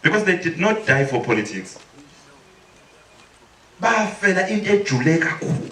because they did not die for politics. Bafela into ejule kakhulu.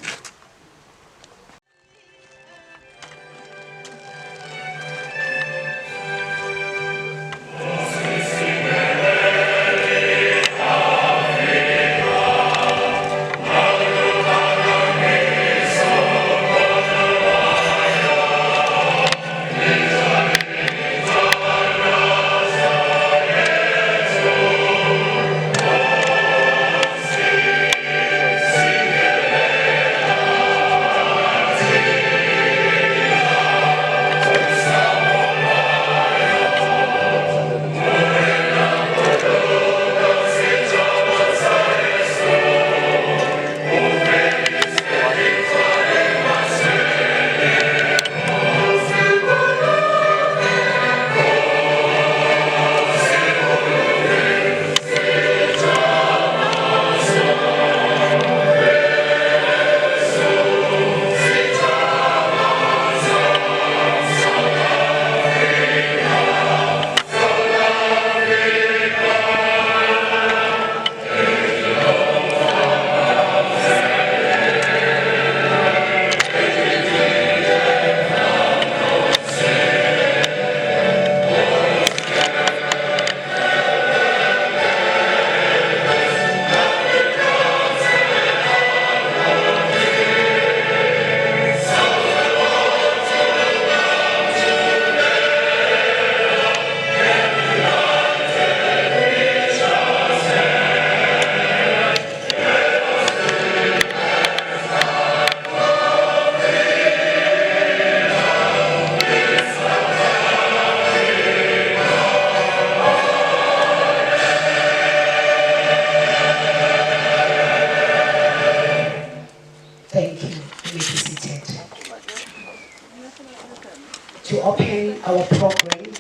To open our program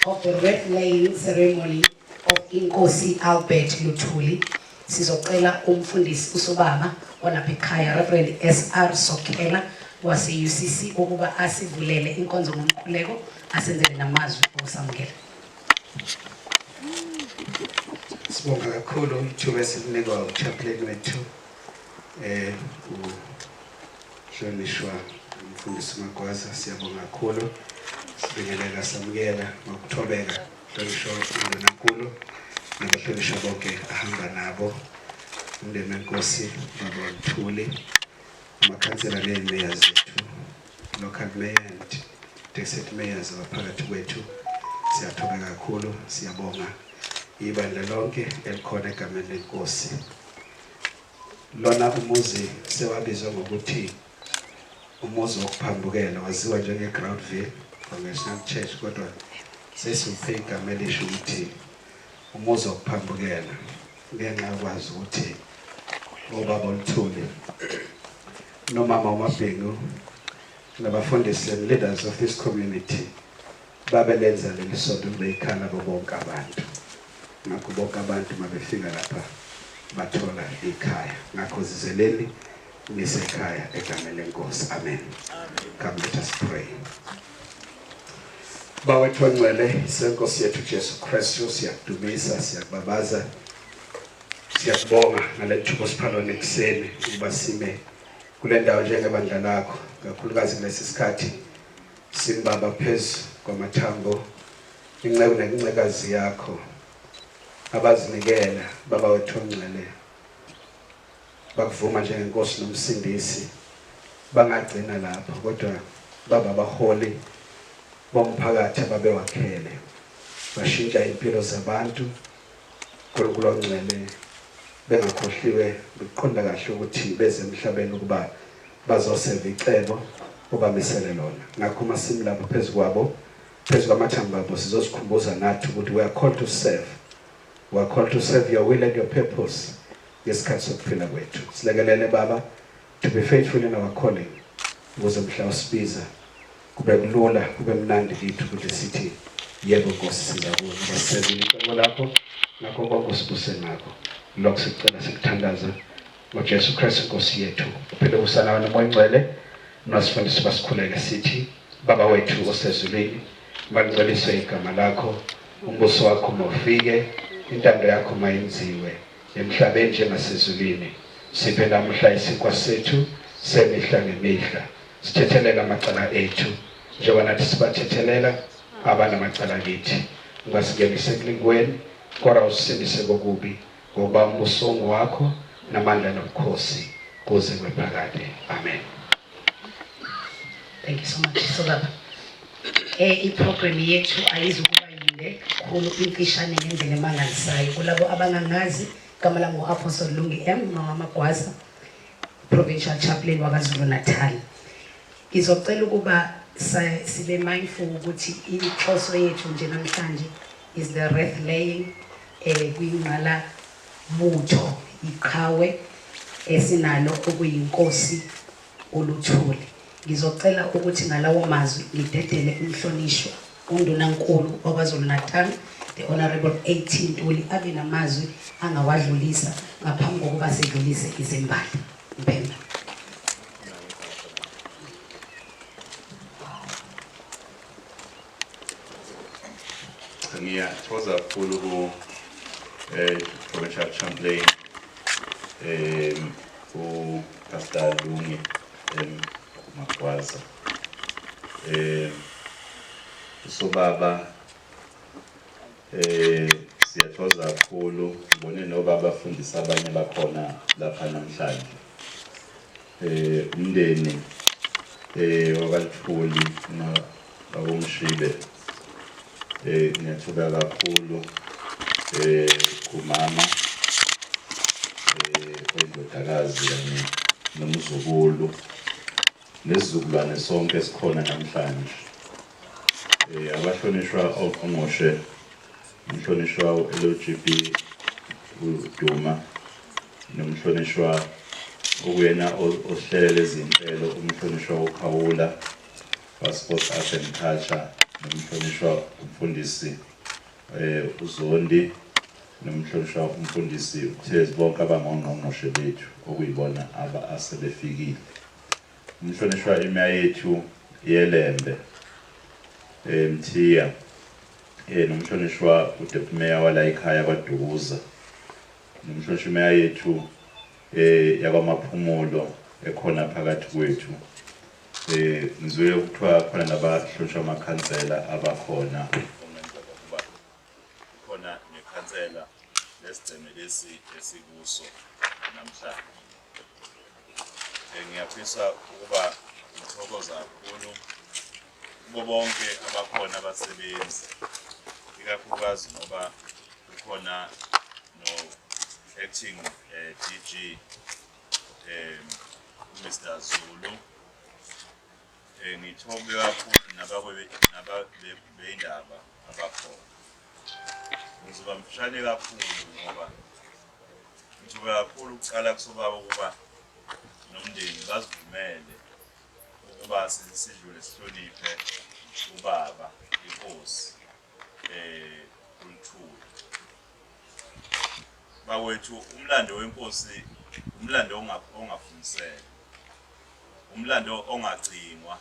of the Red Laying Ceremony of Inkosi Albert Luthuli, sizocela umfundisi usobaba walapha ekhaya Reverend SR Sokela wase UCC ukuba asivulele inkonzo ngomkhuleko asenzele namazwi osamukela. Sibonga kakhulu ithuba esilinikwa uchaplain wethu uhlonishwa umfundisi Magwaza, siyabonga kakhulu. Sibingelela samukela ngokuthobeka hlonishwa uNkulunkulu nabahlonishwa bonke ahamba nabo umndeni wenkosi Baba Luthuli, amakhansela nemayors ethu, local mayor and district mayors abaphakathi kwethu, siyathobeka kakhulu, siyabonga ibandla lonke elikhona egameni lenkosi. Lona umuzi sewabizwa ngokuthi umuzi wokuphambukela, waziwa njengeGroundville Congregational Church, kodwa sesiphe igama elisho ukuthi umuzi wokuphambukela ngenxa yokwazi ukuthi uBaba Luthuli nomama uMabhengu nabafundisi and leaders of this community babelenza leli sonto beyikhala bonke abantu. Ngakho bonke abantu mabefika lapha bathola ikhaya. Ngakho zizeleni nisekhaya egameni lenkosi. Amen. Come, let us pray. Bawethu ongcwele, senkosi yethu Jesu Kristu, siyakudumisa, siyakubabaza, siyakubonga ngalethuba siphalwa nekuseni ukuba sime kule ndawo njengebandla lakho, kakhulukazi kulesi sikhathi simbaba phezu kwamathambo inceku nencekazi yakho abazinikela baba wethu ongcwele, bakuvuma njengenkosi nomsindisi, bangagcina lapho kodwa baba baholi bomphakathi ababewakhele, bashintsha impilo zabantu. uNkulunkulu ongcwele, bengakhohliwe beqonda kahle ukuthi beze emhlabeni ukuba bazoseva icebo obamisele lona. Ngakho masimi lapho phezu kwabo, phezu kwamathambo abo, sizozikhumbuza nathi ukuthi we are called to serve. We are called to serve your will and your purpose. Ngesikhathi sokuphila kwethu silekelele Baba to be faithful in our calling, ukuze mhla usibiza kube kulula, kube mnandi kithi ukuthi sithi yebo Nkosi siza kuwe. Basebenzisa icebo lakho nakho konke osibuse nakho. Lokho sicela sikuthandaza ngoJesu Kristu Nkosi yethu. Uphele usana nomoya ongcwele nasifundisa basikhuleke sithi Baba wethu osezulwini, mangcweliswe igama lakho, umbuso wakho mawufike, intando yakho mayenziwe emhlabeni njengasezulwini. Siphe namuhla isinkwa sethu semihla ngemihla. Sithethelela amacala ethu njengoba nathi sibathethelela abanamacala kithi. Ungasingenise ekulingweni kodwa usindise kokubi ngoba umbuso wakho namandla nobukhosi kuze kwephakade. Amen. Thank you so much. So baba. I-program yethu ayizukuba yinde kakhulu imfishane ngendlela emangalisayo. Kulabo abangangazi igama lami ngu-Apostle Lungi M Magwaza, Provincial Chaplain waKwaZulu Natal. Ngizocela ukuba sibe mindful ukuthi inhloso yethu nje namhlanje is the wreath laying kwingqala butho iqhawe esinalo okuyinkosi uLuthuli. Ngizocela ukuthi ngalawo mazwi ngidedele umhlonishwa uNdunankulu waKwaZulu Natal, the Honorable 18 Ntuli, abe namazwi angawadlulisa ngaphambi kokuba sidlulise izimbali. Mpemba. Ngiyathokoza kakhulu ku Provincial Chaplain Pastor Lungi Magwaza. So baba siyathokoza kakhulu ngibone nobaba bafundisa abanye bakhona lapha namhlanje. Umndeni wabaLuthuli nabomshibe ngiyathokoza kakhulu kumama oyindodakazi kanye nomzukulu nesizukulwane sonke esikhona namhlanje. Abahlonishwa oNgqongqoshe, umhlonishwa uLGB uDuma, nomhlonishwa okuyena ohlelela izinhlelo, umhlonishwa uKhawula wa Sports Arts and Culture, nomhlonishwa umfundisi uZondi, nomhlonishwa umfundisi uThezi, bonke abangongqongqoshe bethu okuyibona asebefikile. Umhlonishwa imya yethu yeLembe Mthiya, nomhlonishwa uDept Mayor wala ekhaya kwaDukuza, nomhlonishwa imya yethu yakwaMaphumulo ekhona phakathi kwethu. Ngizwe ukuthiwa khona nabahlonishwa amakhansela abakhona khona nekhansela lesigceme lesi esikuso namhlanje. Ngiyafisa ukuba ngithokoza kakhulu kubo bonke abakhona abasebenzi, ikakhulukazi ngoba kukhona no acting DG Mr. Zulu. Ngithobe kakhulu nababeyindaba abakhona. Ngizoba mfishane kakhulu ngoba ngithobe kakhulu ukucala kusobaba ukuba nomndeni bazivumele ukuba sidlule sihloniphe ubaba inkosi uLuthuli. Bawethu, umlando wenkosi umlando ongafuniseka, umlando ongacingwa,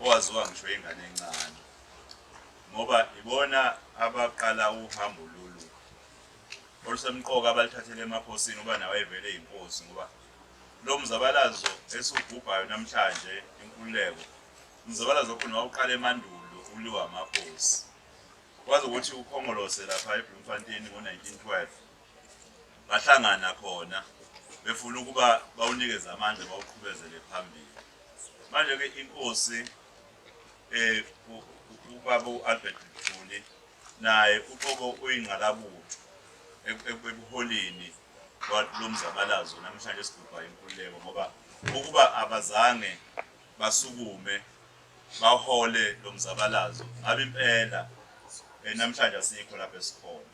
owaziwa ngisho ingane encane, ngoba ibona abaqala uhambo lolu olusemqoka abalithathele emakhosini uba nawe evele inkosi, ngoba lo mzabalazo esugubhayo namhlanje inkululeko, umzabalazo khona wawuqala emandulo uliwa amakhosi. Kwazi ukuthi uKhongolose lapha eBloemfontein ngo-1912 bahlangana khona befuna ukuba bawunikeze amandla bawuqhubezele phambili. Manje ke inkosi ubaba uAlbert Luthuli naye uqobo uyingqalabutho ebuholini lomzabalazo namhlanje esigubha inkululeko, ngoba ukuba abazange basukume bahole lomzabalazo ngabe impela namhlanje asikho lapha esikhona.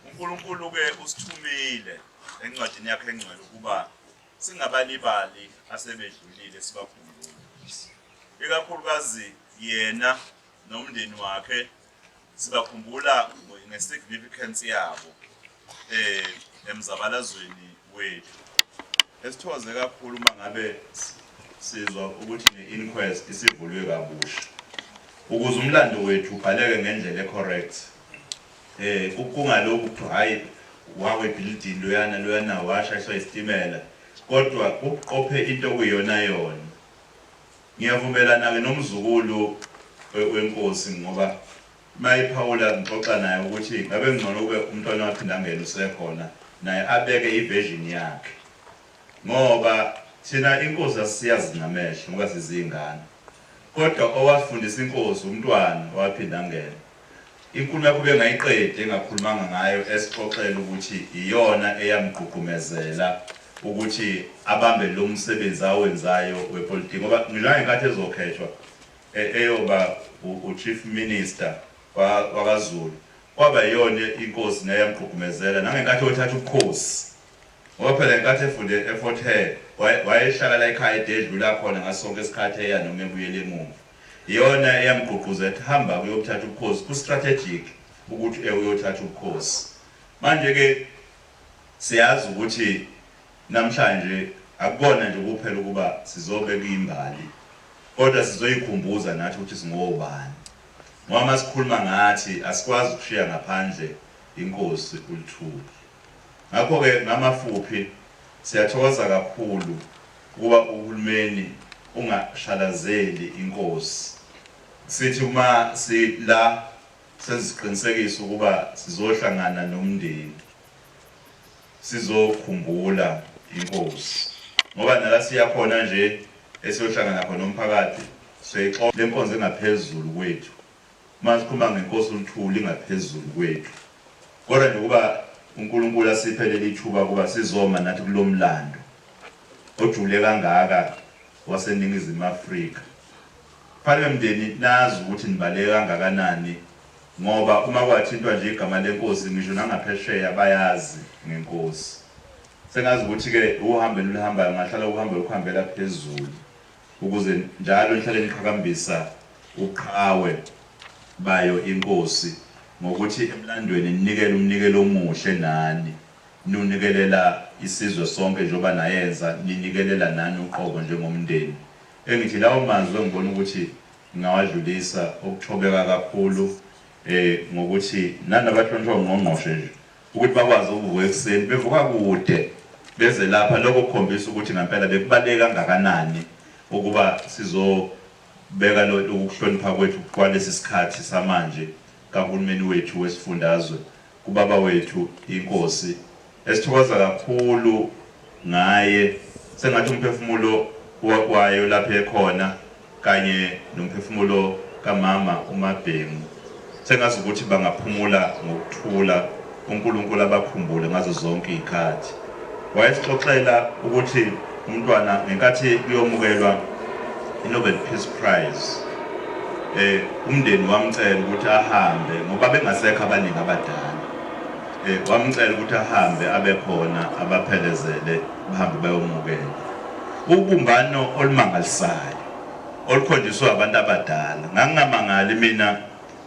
uNkulunkulu ke usithumile encwadini yakhe engcwele ukuba singabalibali asebedlulile sibakhumbule, ikakhulukazi yena nomndeni wakhe sibakhumbula ngesignificance yabo emzabalazweni wethu. Esithokoze kakhulu mangabe sizwa ukuthi ne-inquest isivulwe kabusha ukuze umlando wethu ubhaleke ngendlela ecorrect. kungalokhu kuthiwa hayi wawe building loyana washayiswa isitimela, kodwa ukuqophe into okuyiyona yona. Ngiyavumelana-ke nomzukulu wenkosi ngoba mayiphawula ngixoxa naye ukuthi ngabe ngcono kube umntwana waphinda angena usekhona naye abeke ivision yakhe, ngoba thina inkosi asiyazi ngamehlo ngoba sizingane, kodwa owafundisa inkosi umntwana waphinda angena. Inkulumo yakho bengayiqedi engakhulumanga ngayo esixoxela ukuthi iyona eyamgqugqumezela ukuthi abambe lo msebenzi awenzayo wepolitiki, ngoba ngilayo inkathi ezokhethwa eyoba uchief minister wakwaZulu kwaba yiyona inkosi neyamgqugqumezela nangenkathi othatha ubukhosi, ngoba phela inkathi efunde eFort Hare wayehlala la ekhaya ededlula khona ngasonke isikhathi eya noma ebuyele emuva. Iyona eyamgqugquzela hamba uyothatha ubukhosi, ku strategic ukuthi uyothatha ubukhosi. Manje ke siyazi ukuthi namhlanje akubona nje kuphela ukuba sizobeka imbali, kodwa sizoyikhumbuza nathi ukuthi singobani. Ngoba masikhuluma ngathi asikwazi ukushiya ngaphandle inkosi uLuthuli. Ngakho ke ngamafuphi siyathokoza kakhulu ukuba uhulumeni ungashalazeli inkosi. Sithi uma sila sesiqinisekisa ukuba sizohlangana nomndeni sizokhumbula inkosi, ngoba nala siyakhona nje esiyohlangana khona nomphakathi seyixoxa lenkonzo engaphezulu kwethu. Masikhuluma ngenkosi uLuthuli ingaphezulu kwethu, kodwa nje kuba uNkulunkulu asiphelele ithuba kuba sizoma nathi kulomlando ojule kangaka waseNingizimu Afrika. Phakathi mndeni nazi ukuthi nibaleke kangakanani, ngoba uma kwathintwa nje igama lenkosi ngisho nangaphesheya bayazi ngenkosi. Sengazi ukuthi ke uhambe oluhambayo ngahlala uhambe ukuhambela phezulu ukuze njalo nihlale niqhakambisa uqhawe bayo inkosi, ngokuthi emlandweni ninikele umnikelo omuhle nani nunikelela isizwe sonke njengoba nayenza ninikelela nani uqobo njengomndeni. Engithi lawo mazwi ngibona ukuthi ngawadlulisa ukuthobeka kakhulu ngokuthi nanabahlonishwa ngqongqoshe nje ukuthi bakwazi ukuvuka ekuseni bevuka kude beze lapha, lokho kukhombisa ukuthi ngempela bekubaleka kangakanani ukuba sizobeka ukuhlonipha kwethu kwalesi sikhathi samanje kahulumeni wethu wesifundazwe, kubaba wethu inkosi esithokoza kakhulu ngaye. Sengathi umphefumulo wayo lapha ekhona kanye nomphefumulo kamama uMabhengu sengazi ukuthi bangaphumula ngokuthula, uNkulunkulu abakhumbule ngazo zonke izikhathi. Wayesixoxela ukuthi umntwana ngenkathi kuyomukelwa iNobel Peace Prize umndeni wamcela ukuthi ahambe ngoba bengasekho abaningi abadala, wamcela ukuthi ahambe abekhona abaphelezele bahambe bayomukela. Ubumbano olumangalisayo olukhonjiswa abantu abadala. Ngangingamangali mina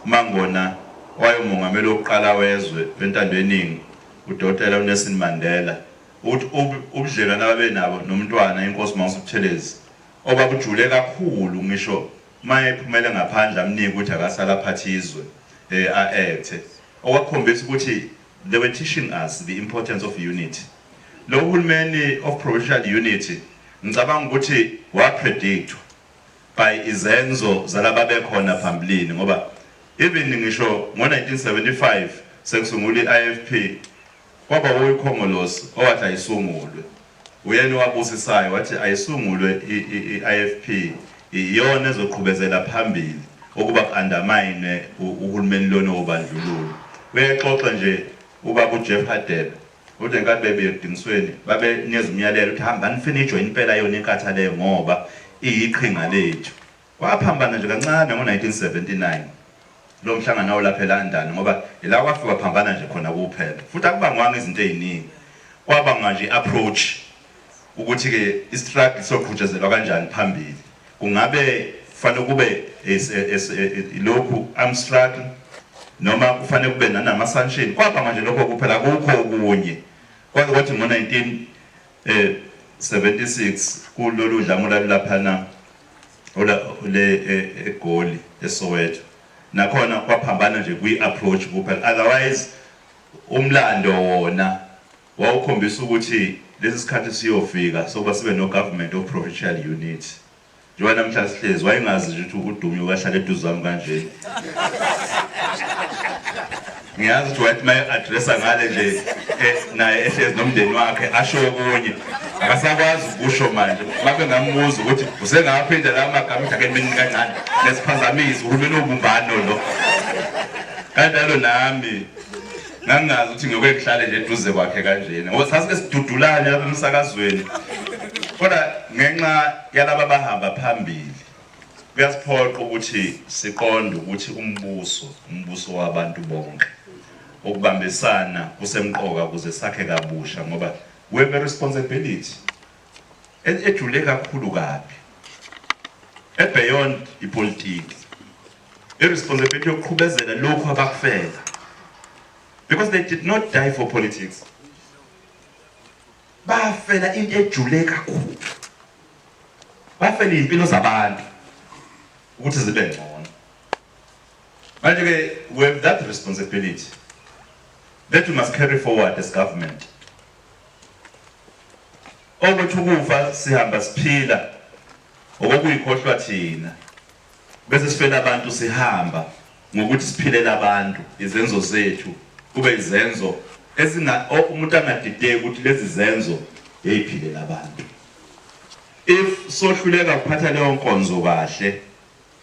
mangona wayomongameli oqala wezwe wentando yeningi uDkt Nelson Mandela ukuthi ubudlelwano ababenabo nomntwana inkosi Mangosuthelezi obabujule kakhulu, ngisho maye ephumele ngaphandle amnika ukuthi akasala phathizwe aethe, okwakhombisa ukuthi they were teaching us the importance of unity. Lo hulumeni of provincial unity ngicabanga ukuthi wapredict by izenzo zalaba bekhona phambilini, ngoba even ngisho ngo1975 sekusungula iIFP kwaba uyikhongolosi owathi ayisungulwe, uyena wabusisayo wathi ayisungulwe iIFP iyona ezoqhubezela phambili ukuba undermine uhulumeni lona obandlululo. Uyexoxa nje ubaba uJeff Hadebe uthi ngenkathi bebedingisweni babenikeza umyalelo ukuthi hamba nifine ijoin impela yona inkatha leyo ngoba iyiqhinga lethu. Kwaphambana nje kancane ngo1979 lo mhlangano olapha eLondon, ngoba ila kwafika phambana nje khona kuphela, futhi akubangwanga izinto eziningi, kwabanga nje approach ukuthi ke istruggle soqhutshezelwa kanjani phambili. Kungabe kufanele kube lokhu am struggle noma kufanele kube nanama sunshine, kwabanga nje lokho kuphela, kukho okunye. Kwaze kwathi ngo1976 kulolu dlamo laphana le eGoli eSoweto nakhona kwaphambana nje kwi-approach kuphela. Otherwise umlando wona wawukhombisa ukuthi lesi sikhathi siyofika sokuba sibe no government of provincial unit. Njengoba namhla sihlezi wayengazi nje ukuthi uDumi ukahlala eduze kwami kanje. Ngiyazi ukuthi wathi maye addressa ngale nje naye ehlezi nomndeni wakhe asho okunye akasakwazi ukusho manje. Mabe ngambuza ukuthi usengaphinda la magama ukuthi ake mina kancane lesiphazamisa uhulumeni obumbano lo. Kanjalo nami ngangazi ukuthi ngeke ngihlale nje eduze kwakhe kanjena ngoba sasike sidudulane lapha emsakazweni. Kodwa ngenxa yalaba bahamba phambili kuyasiphoqa ukuthi siqonde ukuthi umbuso wabantu bonke ukubambisana kusemqoka ukuze sakhe kabusha ngoba we have a responsibility ejule kakhulu kabi beyond ipolitiki, irresponsibility yokuqhubezela lokho abakufela, because they did not die for politics. Bafela into ejule kakhulu, bafela impilo zabantu ukuthi zibe ngcono. Manje ke we have that responsibility that we must carry forward as government. Okwethu kufa sihamba siphila okuyikhohlwa thina bese sifela abantu sihamba ngokuthi siphilela abantu izenzo zethu kube izenzo umuntu angadideki ukuthi lezi zenzo yayiphilela abantu. If sohluleka ukuphatha leyo nkonzo kahle,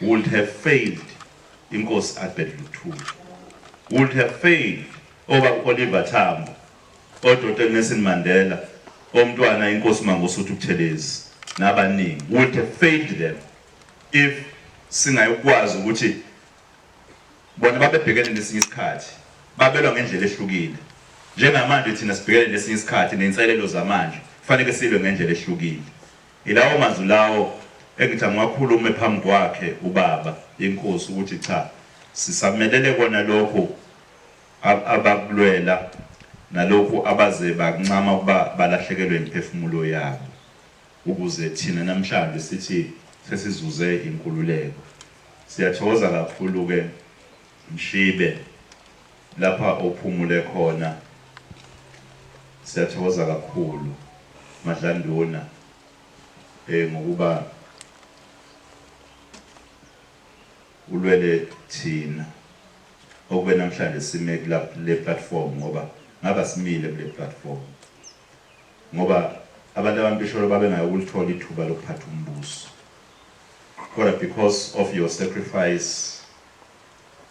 would have failed inkosi Albert Luthuli, would have failed over Oliver Tambo, Dr. Nelson Mandela, omntwana inkosi Mangosuthu Buthelezi nabaningi, would have failed them if singayikwazi ukuthi bona babebhekene nesinye isikhathi babelwa ngendlela ehlukile. Njengamanje thina sibhekene nesinye isikhathi nenselelo zamanje kufanele silwe ngendlela ehlukile. Ilawo mazwi lawo engithi angakhuluma phambi kwakhe ubaba inkosi ukuthi cha sisamelele kona lokho abakulwela nalokho abaze bakuncama ukuba balahlekelwe imphefumulo yabo ukuze thina namhlanje sithi sesizuze inkululeko. Siyathokoza kakhulu ke Mshibe lapha ophumule khona. Siyathokoza kakhulu Madlanduna ngokuba ulwele thina okube namhlanje sime le platform ngoba ngaba simile kule platform ngoba abantu abambisholo babengayokulithola ithuba lokuphatha umbuso. Kodwa because of your sacrifice,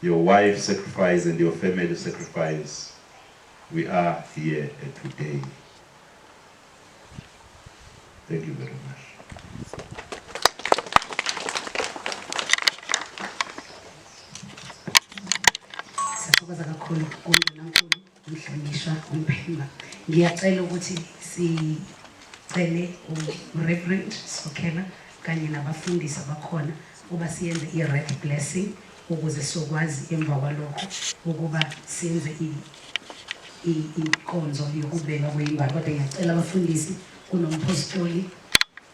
your wife's sacrifice and your family sacrifice, we are here today. Thank you very much. Siyathokoza kakhulu uNkulunkulu umhlonishwa umphemba. Ngiyacela ukuthi sicele uReverend Sokhela kanye nabafundisi abakhona uba siyenze i-red blessing ukuze sokwazi emva kwalokho ukuba senze inkonzo yokubeka kweyimbali. Kodwa ngiyacela abafundisi kunompostoli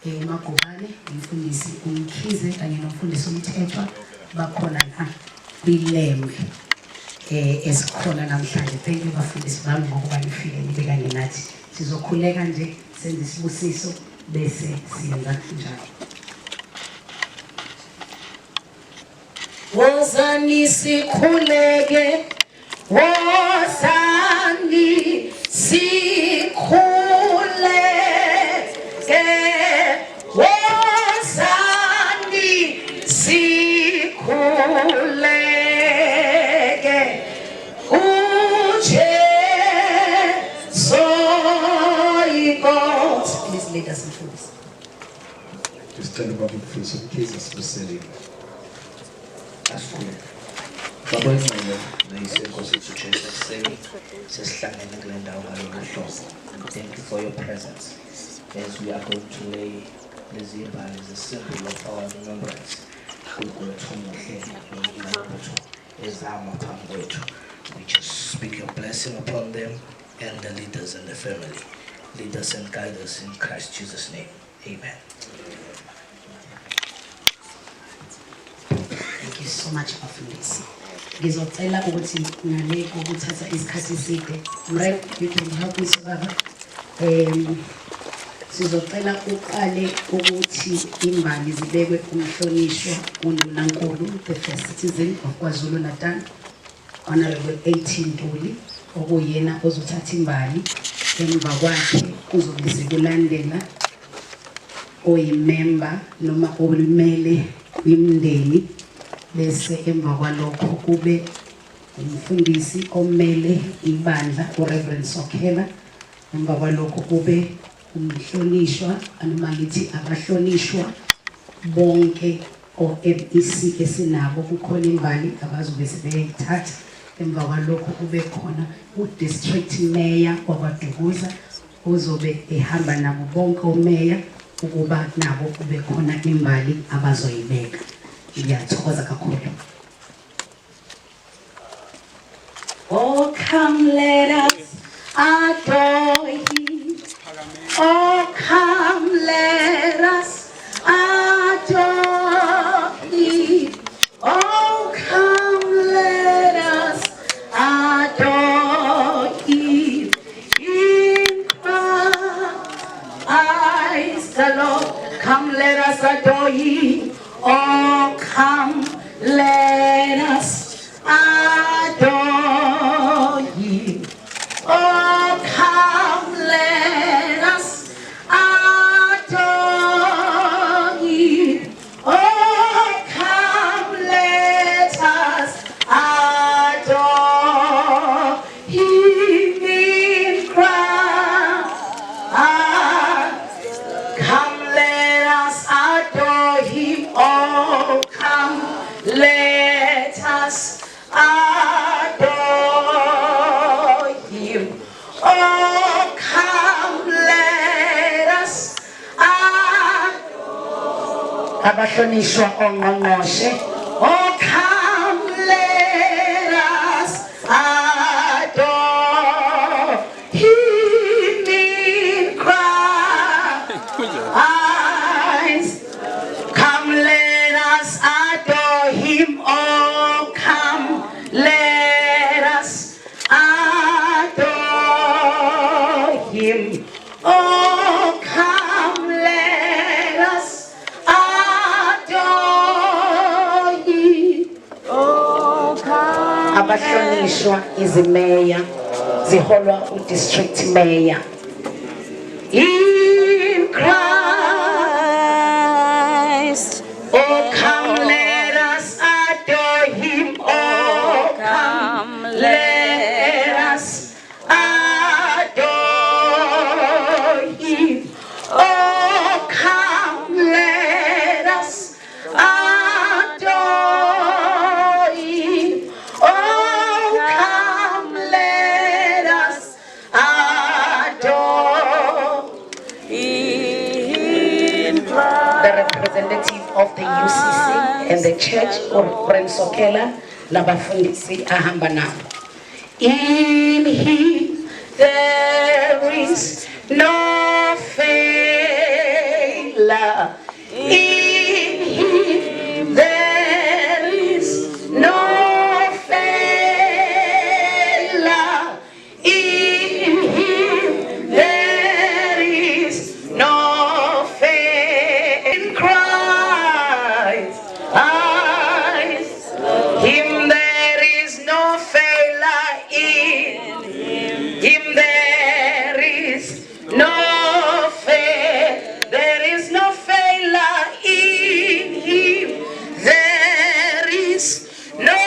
uMagubane, umfundisi uMkhize kanye nomfundisi uMthethwa bakhona la bilembe esikhona namhlanje. Thank you bafundisi bami ngokuba nifike nibe kanye nathi. Sizokhuleka nje senze isibusiso bese siyenza njalo. Wozani sikhuleke, wozani sikhuleke, wozani sikhuleke, uJesu inkosi. Please lead us in prayer. Just tell about the fruits of Jesus specifically. Baba ingcwele nayisenkosi yethu Jesu Siseni sesihlangene kule ndawo ngalolu hlobo. Thank you for your presence as we are going to lay lezi mbali as a symbol of our remembrance. We just speak your blessing upon them and the leaders and the family. Lead us and guide us in Christ Jesus' name. Amen. you so much bafundisi. Ngizocela ukuthi ngale ukuthatha isikhathi eside. Mrep, you can help me baba. Sizocela uqale ukuthi imbali zibekwe umhlonishwa uNdunankulu, the first citizen of KwaZulu Natal, Honorable 18 Ntuli, okuyena ozothatha imbali. Emva kwakhe kuzobe sekulandela oyimember noma olimele kwimndeni, bese emva kwalokho kube umfundisi omele ibandla uReverend Sokhela, emva kwalokho kube umhlonishwa noma ngithi abahlonishwa bonke o-MEC esinabo, kukhona imbali abazobe sebeyithatha. Emva kwalokho kube khona u-district mayor wakwaDukuza uzobe ehamba nabo bonke omeya ukuba nabo kube khona imbali abazoyibeka. Ngiyathokoza kakhulu. Oh, come let us adore him. Oh, come let us adore him. Oh, come let us adore him. In Christ the Lord, come let us adore him. Oh, come let us adore him. Oh, come let us adore him. Oh, come let us adore him in Christ. Come let us adore him. Oh, come let us adore him. Oh, come let us adore. Abahlonishwa ongqongqoshe. Oh, come let us adore him in Christ. Come let us adore him. Oh, come let us adore him. Oh, come let us adore him. Oh, come. Abahlonishwa izimeya ziholwa u-district mayor. In Christ. Oh, come let us adore him. Oh, come let us adore him. Oh, come let us adore him. Oh, come let us adore him. The representative of the UCC and the church, Reverend Sokhela, nabafundisi ahamba nabo. In him there is no failure. In him there is no failure. In him there is no failure. In Christ, him there is no failure. In him there is no failure. There is no failure in him. There is no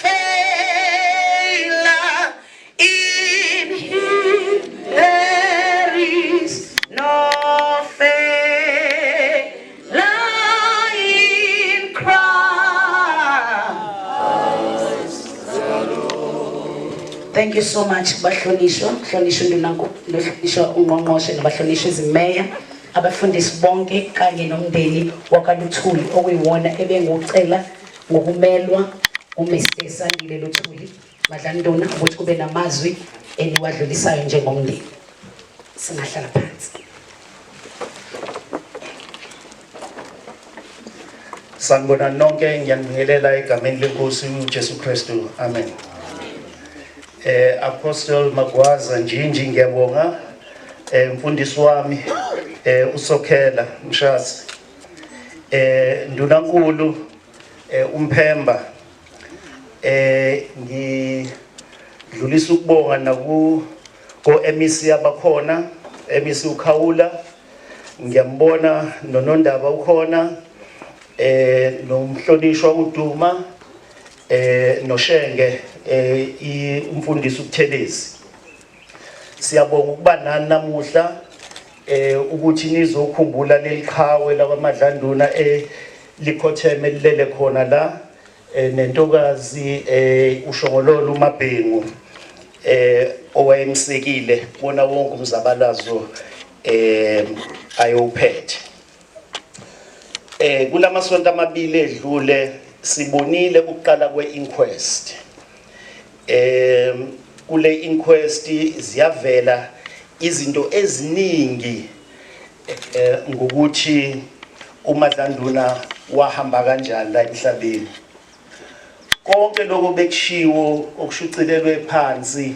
failure in him. There is no failure in Christ. Thank you so much, bahlonishwa, hlonishwa Ndunankulu, hlonishwa ungqongqoshe nabahlonishwa izimeya, abafundisi bonke kanye nomndeni wakaLuthuli okuyiwona ebengucela ngokumelwa uMr. Sandile Luthuli Madlandona ukuthi kube namazwi eniwadlulisayo njengomndeni. Singahlala phansi. Sanibona nonke ngiyanibingelela egameni lenkosi uJesu Kristu. Amen. Apostle Magwaza Njinji ngiyabonga. Mfundisi wami uSokhela Mshasi. Ndunankulu uMphemba. Ngidlulisa ukubonga naku MEC abakhona, MEC uKhawula. Ngiyambona noNondaba ukhona. Nomhlonishwa uDuma noShenge umfundisi uButhelezi. Siyabonga ukuba nani namuhla ukuthi nizokhumbula leliqhawe labamadlanduna likhotheme lilele khona la nentokazi uShongololo uMabhengu owayemsekile bona wonke umzabalazo ayophethe. Kulamasonto amabili edlule sibonile ukuqala kwe-inquest. Kule inquest ziyavela izinto eziningi ngokuthi uMadlanduna wahamba kanjani la emhlabeni. Konke lokho bekushiwo okushucilelwe phansi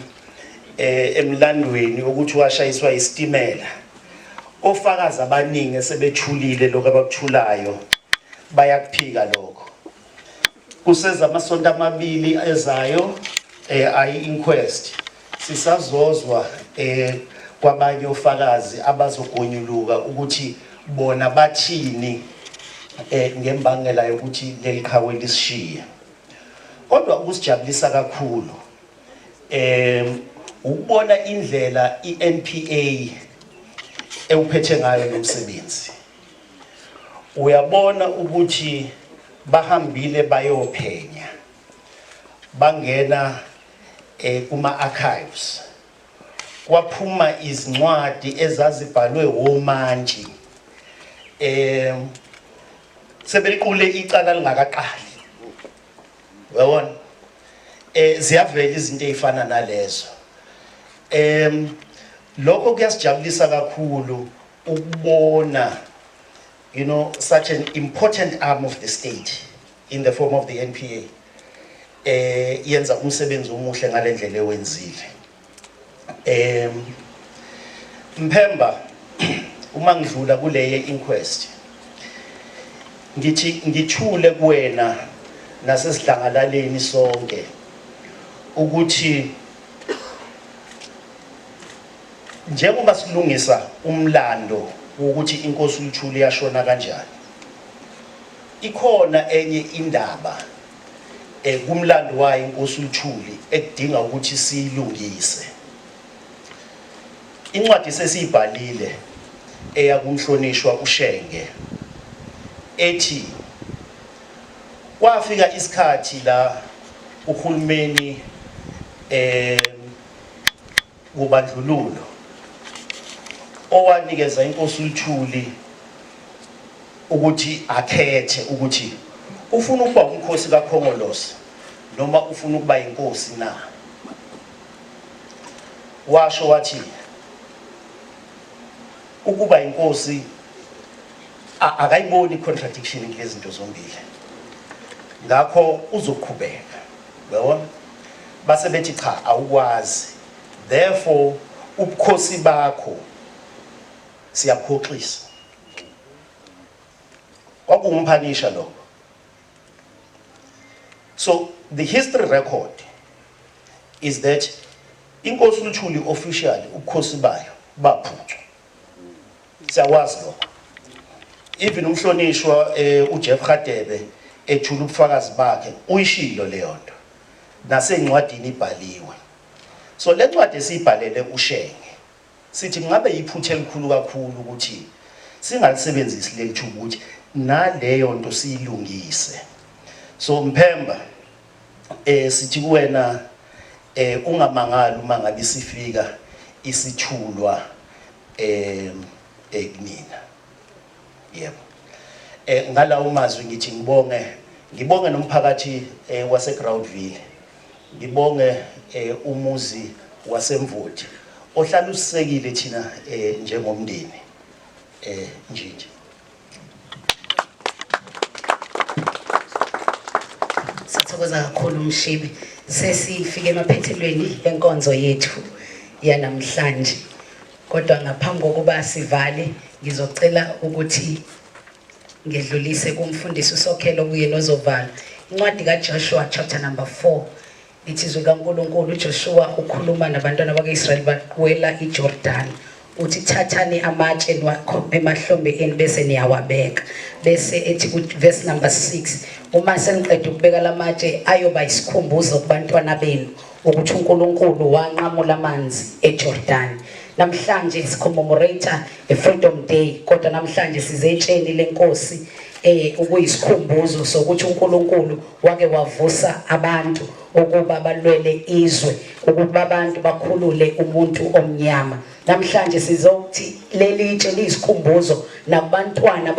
emlandweni ukuthi washayiswa isitimela. Ofakazi abaningi esebethulile lokho abakuthulayo bayakuphika lokho. Kuseza amasonto amabili ezayo ayi-inquest sisazozwa kwabanye ofakazi abazogonyuluka ukuthi bona bathini ngembangela yokuthi leliqhawe lisishiye. Kodwa ukusijabulisa kakhulu ukubona indlela iNPA ewuphethe ngayo nomsebenzi. Uyabona ukuthi bahambile bayophenya. Bangena kuma archives. Kwaphuma izincwadi ezazibhalwe womanji. Sebeliqule icala lingakaqali. Uyabona? Ziyavela izinto ezifana nalezo. Lokho kuyasijabulisa kakhulu ukubona such an important arm of the state in the form of the NPA yenza umsebenzi omuhle ngalendlela ewenzile. Mphemba uma ngidlula kuleye inquest ngithi ngithule kuwena nasesidlangalaleni sonke ukuthi njengoba silungisa umlando ukuthi inkosi uLuthuli yashona kanjani, ikhona enye indaba kumlando wayo inkosi uLuthuli ekudinga ukuthi siyilungise. Incwadi sesiyibhalile eyakumhlonishwa uShenge ethi kwafika isikhathi la uhulumeni kubandlululo owanikeza inkosi uLuthuli ukuthi akhethe ukuthi ufuna ukuba umkhosi kaKhongolose noma ufuna ukuba inkosi na. Washo wathi ukuba inkosi akayiboni contradiction kulezi zinto zombili. Ngakho uzoqhubeka. Uyabona? Base bethi cha awukwazi. Therefore ubukhosi bakho siyaphoxisa. Kwakungumphanisha lokho. So the history record is that inkosi uLuthuli officially ubukhosi bayo baphuthwa. Siyawazi lokho. Even umhlonishwa uJeff Radebe ethula ubufakazi bakhe uyishilo leyo nto nasencwadini ibhaliwe. So le ncwadi esibhalele uShenge sithi ngabe iphuthe elikhulu kakhulu ukuthi singalisebenzisi leli ukuthi naleyo nto siyilungise. So Mphemba sithi kuwena ungamangali uma ngabe sifika isithulwa kunina. Yebo. Ngalawo mazwi ngithi ngibonge nomphakathi waseGroundville. Ngibonge umuzi waseMvoti ohlala usisekile thina njengomndeni Njinji. Ngiyathokoza kakhulu Mshibi. Sesifike emaphethelweni enkonzo yethu yanamhlanje. Kodwa ngaphambi kokuba sivale ngizocela ukuthi ngedlulise kumfundisi uSokhelo kuye nozovala. Incwadi kaJoshua chapter number 4. Ithizwe kaNkulunkulu uJoshua ukhuluma nabantwana bakwaIsrael baqwela iJordan. Uthi thathani amatshe wakho emahlombe eni bese niyawabeka. Bese ethi verse number 6, uma seniqeda ukubeka lamatshe ayoba isikhumbuzo kubantwana benu ukuthi uNkulunkulu wanqamula amanzi eJordan. Namhlanje sicommemorate a Freedom Day, kodwa namhlanje sizetsheni lenkosi ukuyisikhumbuzo sokuthi uNkulunkulu wake wavusa abantu ukuba balwele izwe, ukuba abantu bakhulule umuntu omnyama. Namhlanje sizokuthi leli tshe liyisikhumbuzo nabantwana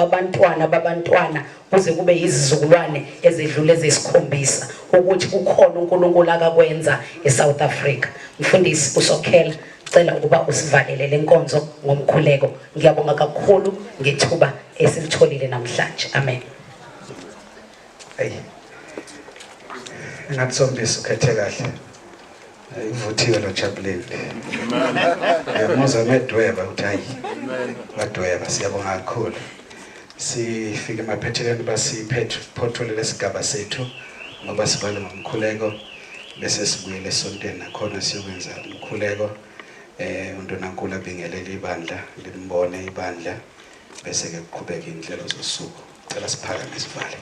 babantwana kuze kube izizukulwane ezedlule zesikhombisa ukuthi kukhona uNkulunkulu akakwenza eSouth Africa. Mfundisi uSokhela, cela ukuba usivalele lenkonzo ngomkhuleko. Ngiyabonga kakhulu ngethuba esilitholile namhlanje. Amen. Ngatsombisa ukhethe kahle. Ivuthiwe lo Jabuleni. Muza medweba uthi hayi. Badweba siyabonga kakhulu. Sifike emaphethelweni basiphetholele lesigaba sethu ngoba sivale ngomkhuleko bese sibuyele esontweni nakhona siyokwenza umkhuleko. UNdunankulu abingelele ibandla limbone ibandla bese ke kuqhubeka indlelo zosuku. Cela siphakame sivale.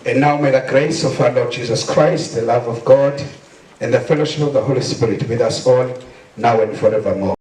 And now may the grace of our Lord Jesus Christ, the love of God, and the fellowship of the Holy Spirit with us all, now and forevermore.